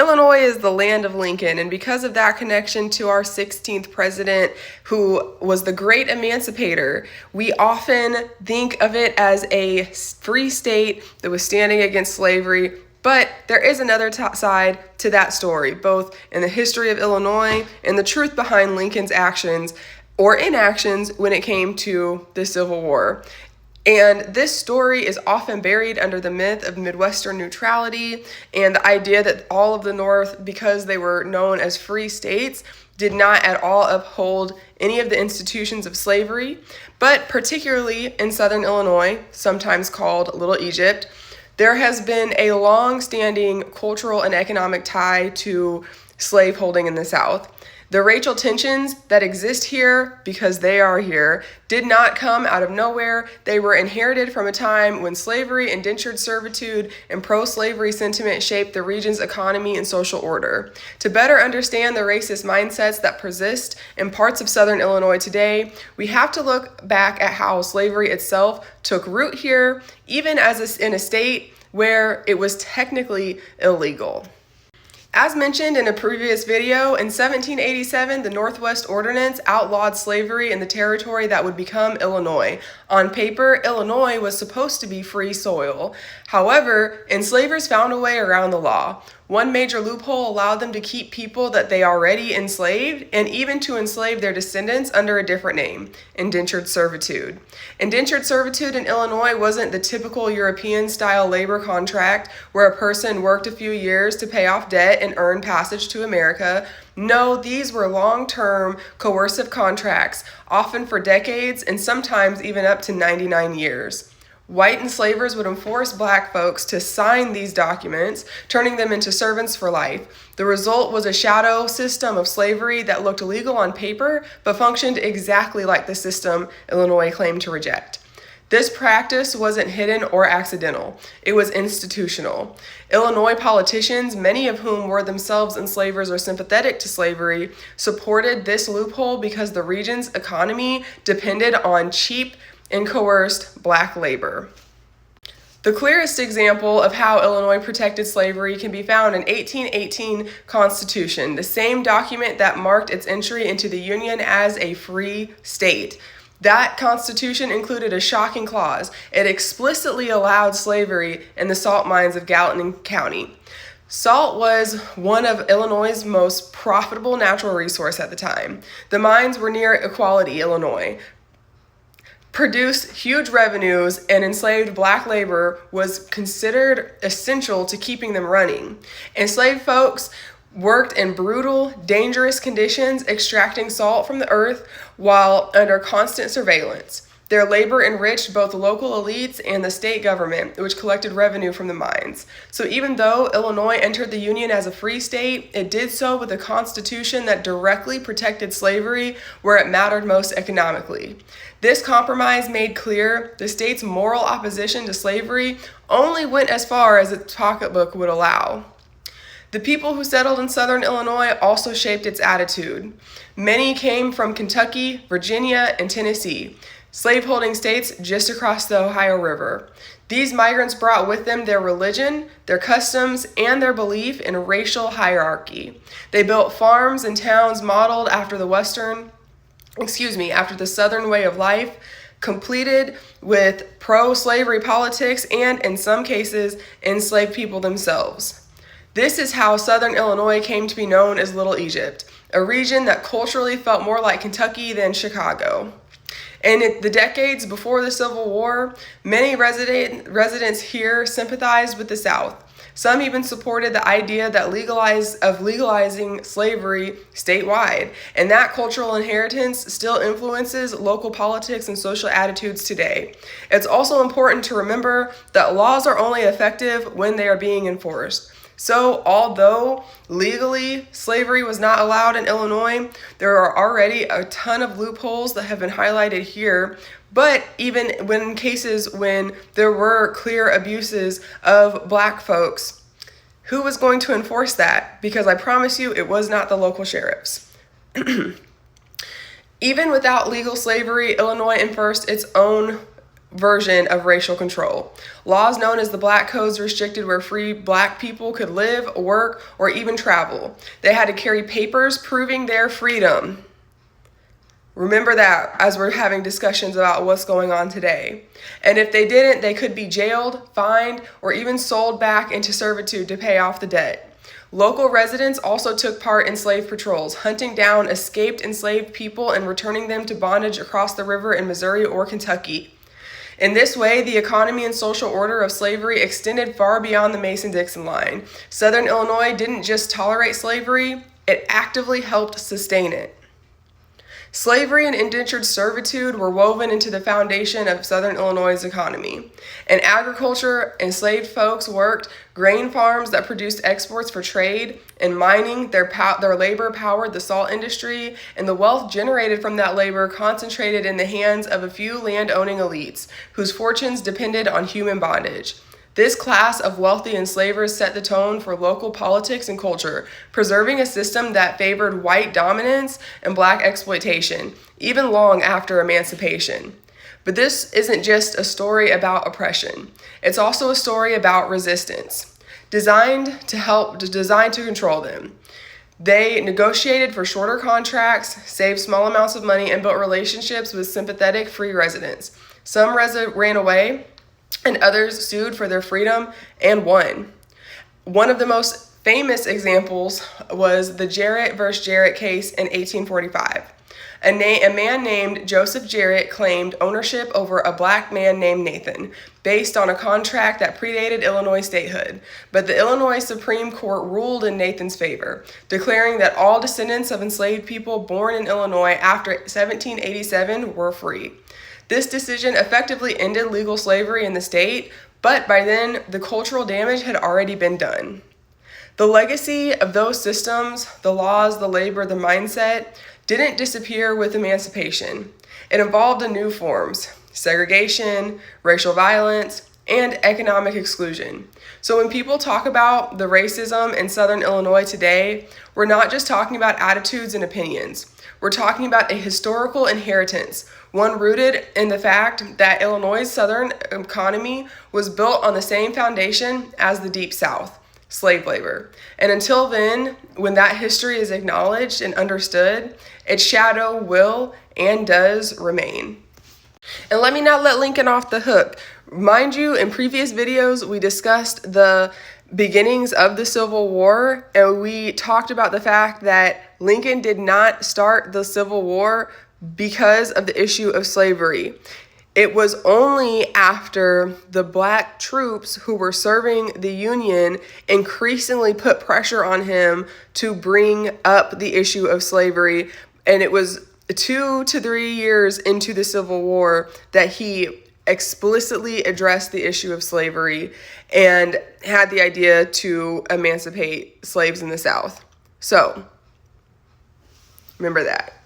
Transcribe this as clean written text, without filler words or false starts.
Illinois is the land of Lincoln, and because of that connection to our 16th president, who was the great emancipator, we often think of it as a free state that was standing against slavery. But there is another side to that story, both in the history of Illinois and the truth behind Lincoln's actions or inactions when it came to the Civil War. And this story is often buried under the myth of Midwestern neutrality and the idea that all of the North, because they were known as free states, did not at all uphold any of the institutions of slavery. But particularly in Southern Illinois, sometimes called Little Egypt, there has been a long-standing cultural and economic tie to slaveholding in the South. The racial tensions that exist here, because they are here, did not come out of nowhere. They were inherited from a time when slavery, indentured servitude, and pro-slavery sentiment shaped the region's economy and social order. To better understand the racist mindsets that persist in parts of Southern Illinois today, we have to look back at how slavery itself took root here, even as in a state where it was technically illegal. As mentioned in a previous video, in 1787, the Northwest Ordinance outlawed slavery in the territory that would become Illinois. On paper, Illinois was supposed to be free soil. However, enslavers found a way around the law. One major loophole allowed them to keep people that they already enslaved and even to enslave their descendants under a different name, indentured servitude. Indentured servitude in Illinois wasn't the typical European-style labor contract where a person worked a few years to pay off debt and earn passage to America. No, these were long-term coercive contracts, often for decades and sometimes even up to 99 years. White enslavers would enforce black folks to sign these documents, turning them into servants for life. The result was a shadow system of slavery that looked legal on paper, but functioned exactly like the system Illinois claimed to reject. This practice wasn't hidden or accidental. It was institutional. Illinois politicians, many of whom were themselves enslavers or sympathetic to slavery, supported this loophole because the region's economy depended on cheap and coerced black labor. The clearest example of how Illinois protected slavery can be found in 1818 Constitution, the same document that marked its entry into the Union as a free state. That Constitution included a shocking clause. It explicitly allowed slavery in the salt mines of Gallatin County. Salt was one of Illinois' most profitable natural resource at the time. The mines were near Equality, Illinois, produced huge revenues, and enslaved black labor was considered essential to keeping them running. Enslaved folks worked in brutal, dangerous conditions, extracting salt from the earth while under constant surveillance. Their labor enriched both local elites and the state government, which collected revenue from the mines. So even though Illinois entered the Union as a free state, it did so with a constitution that directly protected slavery where it mattered most economically. This compromise made clear the state's moral opposition to slavery only went as far as its pocketbook would allow. The people who settled in Southern Illinois also shaped its attitude. Many came from Kentucky, Virginia, and Tennessee, slaveholding states just across the Ohio River. These migrants brought with them their religion, their customs, and their belief in racial hierarchy. They built farms and towns modeled after the Southern way of life, completed with pro-slavery politics, and in some cases, enslaved people themselves. This is how Southern Illinois came to be known as Little Egypt, a region that culturally felt more like Kentucky than Chicago. In the decades before the Civil War, many residents here sympathized with the South. Some even supported the idea that legalizing slavery statewide, and that cultural inheritance still influences local politics and social attitudes today. It's also important to remember that laws are only effective when they are being enforced. So, although legally slavery was not allowed in Illinois, there are already a ton of loopholes that have been highlighted here. But even when cases when there were clear abuses of black folks, who was going to enforce that? Because I promise you, it was not the local sheriffs. Even without legal slavery, Illinois enforced its own version of racial control. Laws known as the Black Codes restricted where free Black people could live, work, or even travel. They had to carry papers proving their freedom. Remember that as we're having discussions about what's going on today. And if they didn't, they could be jailed, fined, or even sold back into servitude to pay off the debt. Local residents also took part in slave patrols, hunting down escaped enslaved people and returning them to bondage across the river in Missouri or Kentucky. In this way, the economy and social order of slavery extended far beyond the Mason-Dixon line. Southern Illinois didn't just tolerate slavery, it actively helped sustain it. Slavery and indentured servitude were woven into the foundation of Southern Illinois' economy. In agriculture, enslaved folks worked grain farms that produced exports for trade. In mining, their labor powered the salt industry, and the wealth generated from that labor concentrated in the hands of a few land-owning elites, whose fortunes depended on human bondage. This class of wealthy enslavers set the tone for local politics and culture, preserving a system that favored white dominance and Black exploitation, even long after emancipation. But this isn't just a story about oppression. It's also a story about resistance, designed to control them. They negotiated for shorter contracts, saved small amounts of money, and built relationships with sympathetic free residents. Some ran away, and others sued for their freedom and won. One of the most famous examples was the Jarrett versus Jarrett case in 1845. A man named Joseph Jarrett claimed ownership over a Black man named Nathan, based on a contract that predated Illinois statehood. But the Illinois Supreme Court ruled in Nathan's favor, declaring that all descendants of enslaved people born in Illinois after 1787 were free. This decision effectively ended legal slavery in the state, but by then, the cultural damage had already been done. The legacy of those systems, the laws, the labor, the mindset, didn't disappear with emancipation. It evolved in new forms: segregation, racial violence, and economic exclusion. So when people talk about the racism in Southern Illinois today, we're not just talking about attitudes and opinions. We're talking about a historical inheritance, one rooted in the fact that Illinois' Southern economy was built on the same foundation as the Deep South, slave labor. And until then, when that history is acknowledged and understood, its shadow will and does remain. And let me not let Lincoln off the hook. Mind you, in previous videos, we discussed the beginnings of the Civil War, and we talked about the fact that Lincoln did not start the Civil War because of the issue of slavery. It was only after the Black troops who were serving the Union increasingly put pressure on him to bring up the issue of slavery, and it was 2 to 3 years into the Civil War that he explicitly addressed the issue of slavery and had the idea to emancipate slaves in the South. So, remember that.